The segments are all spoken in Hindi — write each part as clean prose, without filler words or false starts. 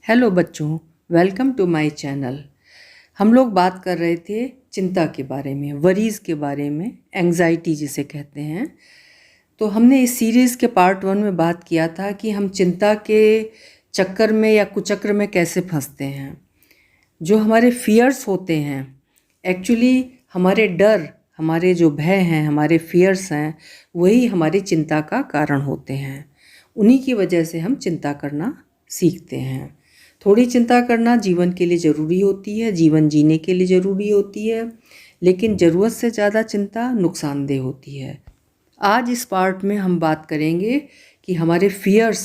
हेलो बच्चों, वेलकम टू माय चैनल। हम लोग बात कर रहे थे चिंता के बारे में, वरीज़ के बारे में, एंग्जाइटी जिसे कहते हैं। तो हमने इस सीरीज़ के पार्ट 1 में बात किया था कि हम चिंता के चक्कर में या कुचक्र में कैसे फंसते हैं। जो हमारे फियर्स होते हैं, एक्चुअली हमारे डर, हमारे जो भय हैं, हमारे फियर्स हैं, वही हमारी चिंता का कारण होते हैं। उन्हीं की वजह से हम चिंता करना सीखते हैं। थोड़ी चिंता करना जीवन के लिए ज़रूरी होती है, जीवन जीने के लिए ज़रूरी होती है, लेकिन ज़रूरत से ज़्यादा चिंता नुकसानदेह होती है। आज इस पार्ट में हम बात करेंगे कि हमारे फियर्स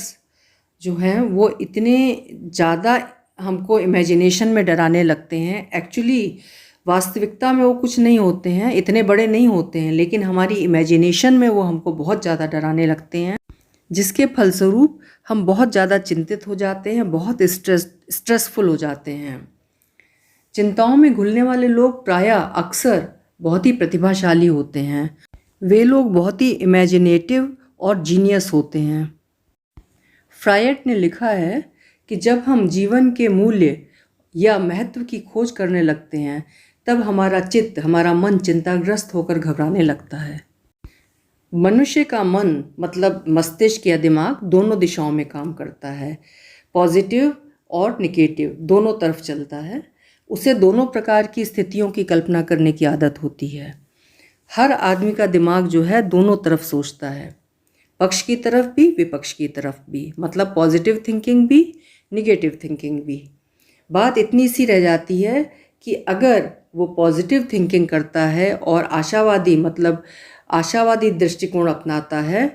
जो हैं वो इतने ज़्यादा हमको इमेजिनेशन में डराने लगते हैं। एक्चुअली वास्तविकता में वो कुछ नहीं होते हैं, इतने बड़े नहीं होते हैं, लेकिन हमारी इमेजिनेशन में वो हमको बहुत ज़्यादा डराने लगते हैं, जिसके फलस्वरूप हम बहुत ज़्यादा चिंतित हो जाते हैं, बहुत स्ट्रेसफुल हो जाते हैं। चिंताओं में घुलने वाले लोग प्रायः अक्सर बहुत ही प्रतिभाशाली होते हैं। वे लोग बहुत ही इमेजिनेटिव और जीनियस होते हैं। फ्रायड ने लिखा है कि जब हम जीवन के मूल्य या महत्व की खोज करने लगते हैं, तब हमारा चित्त, हमारा मन चिंताग्रस्त होकर घबराने लगता है। मनुष्य का मन मतलब मस्तिष्क या दिमाग दोनों दिशाओं में काम करता है, पॉजिटिव और निगेटिव दोनों तरफ चलता है। उसे दोनों प्रकार की स्थितियों की कल्पना करने की आदत होती है। हर आदमी का दिमाग जो है दोनों तरफ सोचता है, पक्ष की तरफ भी, विपक्ष की तरफ भी, मतलब पॉजिटिव थिंकिंग भी, निगेटिव थिंकिंग भी। बात इतनी सी रह जाती है कि अगर वो पॉजिटिव थिंकिंग करता है और आशावादी दृष्टिकोण अपनाता है,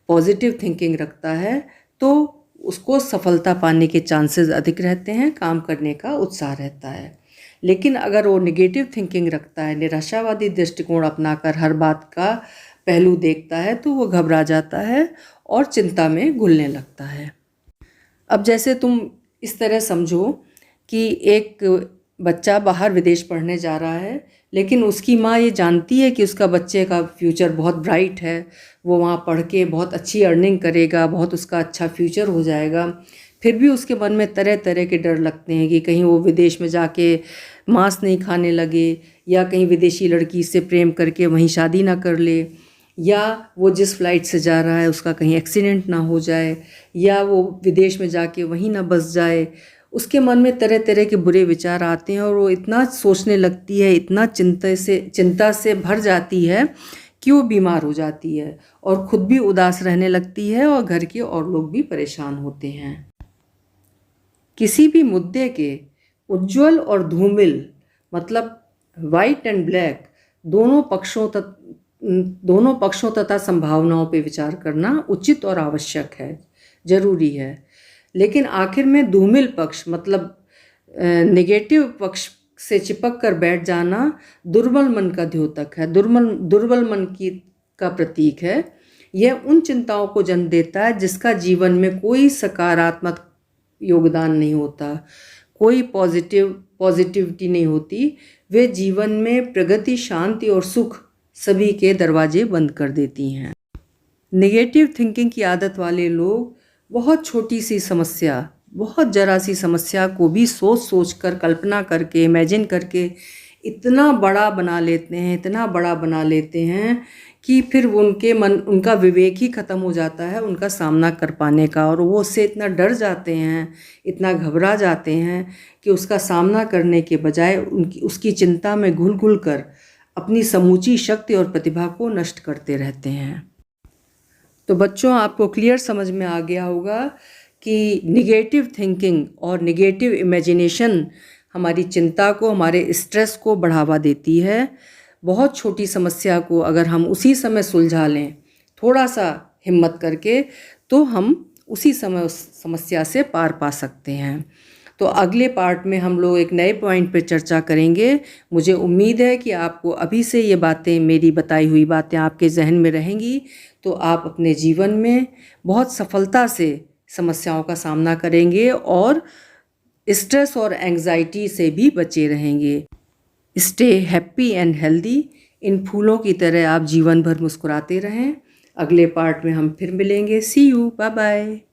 पॉजिटिव थिंकिंग रखता है, तो उसको सफलता पाने के चांसेस अधिक रहते हैं, काम करने का उत्साह रहता है। लेकिन अगर वो निगेटिव थिंकिंग रखता है, निराशावादी दृष्टिकोण अपनाकर हर बात का पहलू देखता है, तो वो घबरा जाता है और चिंता में घुलने लगता है। अब जैसे तुम इस तरह समझो कि एक बच्चा बाहर विदेश पढ़ने जा रहा है, लेकिन उसकी माँ ये जानती है कि उसका बच्चे का फ्यूचर बहुत ब्राइट है, वो वहाँ पढ़ के बहुत अच्छी अर्निंग करेगा, बहुत उसका अच्छा फ्यूचर हो जाएगा। फिर भी उसके मन में तरह तरह के डर लगते हैं कि कहीं वो विदेश में जाके मांस नहीं खाने लगे, या कहीं विदेशी लड़की से प्रेम करके वहीं शादी ना कर ले, या वो जिस फ्लाइट से जा रहा है उसका कहीं एक्सीडेंट ना हो जाए, या वो विदेश में जाके वहीं ना बस जाए। उसके मन में तरह तरह के बुरे विचार आते हैं और वो इतना सोचने लगती है, इतना चिंता से भर जाती है कि वो बीमार हो जाती है और खुद भी उदास रहने लगती है और घर के और लोग भी परेशान होते हैं। किसी भी मुद्दे के उज्ज्वल और धूमिल, मतलब वाइट एंड ब्लैक, दोनों पक्षों तथा संभावनाओं पर विचार करना उचित और आवश्यक है, जरूरी है। लेकिन आखिर में धूमिल पक्ष मतलब नेगेटिव पक्ष से चिपक कर बैठ जाना दुर्बल मन का द्योतक है, दुर्बल मन का प्रतीक है। यह उन चिंताओं को जन्म देता है जिसका जीवन में कोई सकारात्मक योगदान नहीं होता, कोई पॉजिटिविटी नहीं होती। वे जीवन में प्रगति, शांति और सुख सभी के दरवाजे बंद कर देती हैं। नेगेटिव थिंकिंग की आदत वाले लोग बहुत छोटी सी समस्या, बहुत जरा सी समस्या को भी सोच कर, कल्पना करके, इमेजिन करके इतना बड़ा बना लेते हैं कि फिर उनका विवेक ही ख़त्म हो जाता है उनका सामना कर पाने का, और वो उससे इतना डर जाते हैं, इतना घबरा जाते हैं कि उसका सामना करने के बजाय उसकी चिंता में घुल कर अपनी समूची शक्ति और प्रतिभा को नष्ट करते रहते हैं। तो बच्चों, आपको क्लियर समझ में आ गया होगा कि निगेटिव थिंकिंग और निगेटिव इमेजिनेशन हमारी चिंता को, हमारे स्ट्रेस को बढ़ावा देती है। बहुत छोटी समस्या को अगर हम उसी समय सुलझा लें, थोड़ा सा हिम्मत करके, तो हम उसी समय उस समस्या से पार पा सकते हैं। तो अगले पार्ट में हम लोग एक नए पॉइंट पर चर्चा करेंगे। मुझे उम्मीद है कि आपको अभी से ये बातें, मेरी बताई हुई बातें आपके जहन में रहेंगी, तो आप अपने जीवन में बहुत सफलता से समस्याओं का सामना करेंगे और स्ट्रेस और एंग्जाइटी से भी बचे रहेंगे। Stay happy and healthy. इन फूलों की तरह आप जीवन भर मुस्कुराते रहें। अगले पार्ट में हम फिर मिलेंगे। सी यू, बाय बाय।